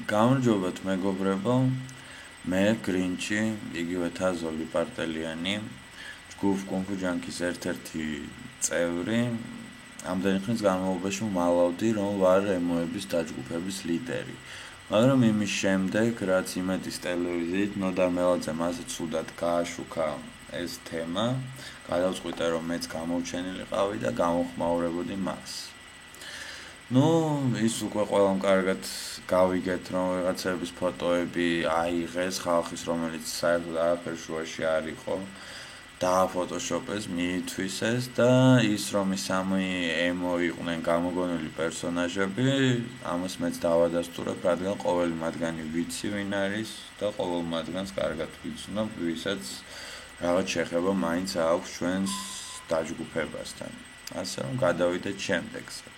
გამარჯობათ მეგობრებო, მე გრინჩი, იგივე თაზოლი პარტელიანი, ჯგუფ კუნფუ ჯანკის ერთ-ერთი წევრი. ამდენი ხნის განმავლობაში ვმალავდი, რომ ვარ ემოების დაჯგუფების ლიდერი. მაგრამ იმის შემდეგ, რაც იმეთის ტელევიზიით ნოდარ მელაძემ ასე ცუდად გააშუქა ეს თემა, გადავწყვიტე, რომ მეც გამოვჩენილიყავი და გამოვხმაურებოდი მას. ის უკვე ყველამ კარგად გავიგეთ, რომ რაღაცების ფოტოები აიღეს ხალხის, რომელიც საერთოდ არაფერ შუაში არ იყო, დააფოტოშოპეს, მიითვისეს და ის, რომ ის სამი ემო იყვნენ გამოგონილი პერსონაჟები, ამას მეც დავადასტურებ, რადგან ყოველი მათგანი ვიცი ვინ არის და ყოველ მათგანს კარგად ვიცნობ, ვისაც რაღაც შეხება მაინც აქვს ჩვენს დაჯგუფებასთან. ასე რომ გადავიდეთ შემდეგზე.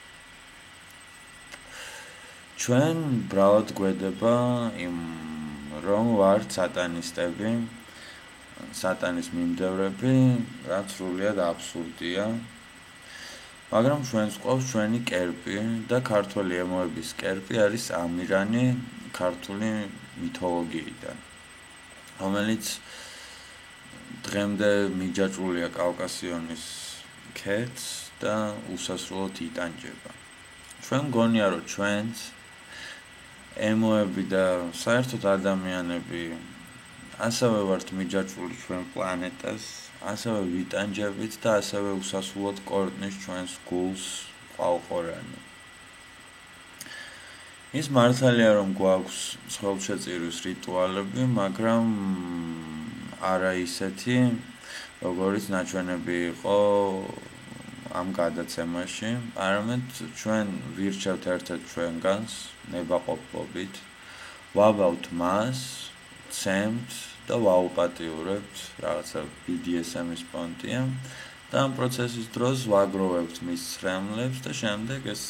ჩვენ ბრალად გვედება იმ რომ ვართ სატანისტები, სატანის მიმდევრები, რაც სრულიად აბსურდია. მაგრამ ჩვენს ყავს ჩვენი კერპი და ქართველი ემოების კერპი არის ამირანი ქართული მითოლოგიიდან, რომელიც დღემდე მიჯაჭვულია კავკასიონის ქედს და უსასრულოდ იტანჯება. ჩვენ გონია, რომ ჩვენც ემოები და საერთოდ ადამიანები ასევე ვართ მიჯაჭვული ჩვენ პლანეტას, ასევე ვიტანჯებით და ასევე უსასრულოდ კორტნის ჩვენს გულს ყავყორანი. ის მართალია, რომ გვაქვს სხეულშეწირვის რიტუალები, მაგრამ არა ისეთი, როგორიც ნაჩვენები იყო ამ გადაცემაში, არამედ ჩვენ ვირჩევთ ერთ-ერთ ჩვენგანს, ნებაყოფლობით, ვაბავთ მას, ცემთ და ვაუპატიურებთ, რაღაცა BDSM-ის პონტია და ამ პროცესის დროს ვაგროვებთ მის ცრემლებს და შემდეგ ეს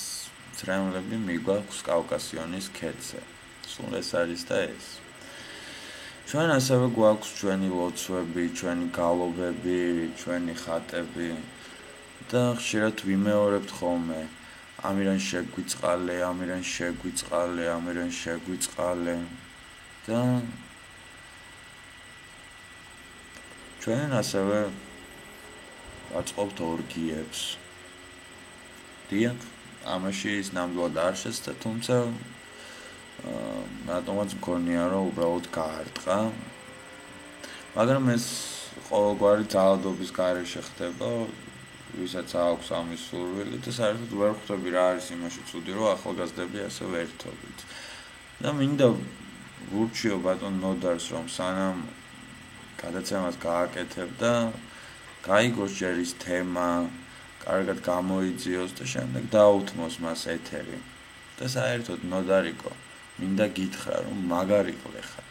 ცრემლები მიგვაქვს კავკასიონის ქედზე. სულ ეს არის და ეს. ჩვენ ასევე გვაქვს ჩვენი ლოცვები, ჩვენი გალობები, ჩვენი ხატები და ხშირად ვიმეორებთ ხოლმე ამირან შეგვიწყალე, ამირან შეგვიწყალე, ამირან შეგვიწყალე და ჩვენ ასევე ვაწყობთ ორგიებს. დიახ, ამაში ის ნამდვილად არ შეცდა, თუმცა რატომაც მგონია, რომ უბრალოდ გაარტყა. მაგრამ ეს ყოველგვარი ძალადობის გარეშე ხდება, ვისაც აქვს ამის სურვილი და საერთოდ ვერ ხვდები რა არის იმაში ცუდი, რომ ახალგაზრდები ასე ვერთობით. და მინდა ვურჩიო ბატონ ნოდარს, რომ სანამ გადაცემას გააკეთებ და გაიგოს ჯერ ის თემა, კარგად გამოიძიოს და შემდეგ დაუთმოს მას ეთერი. და საერთოდ ნოდარიკო, მინდა გითხრა, რომ მაგარი ყლე ხარ.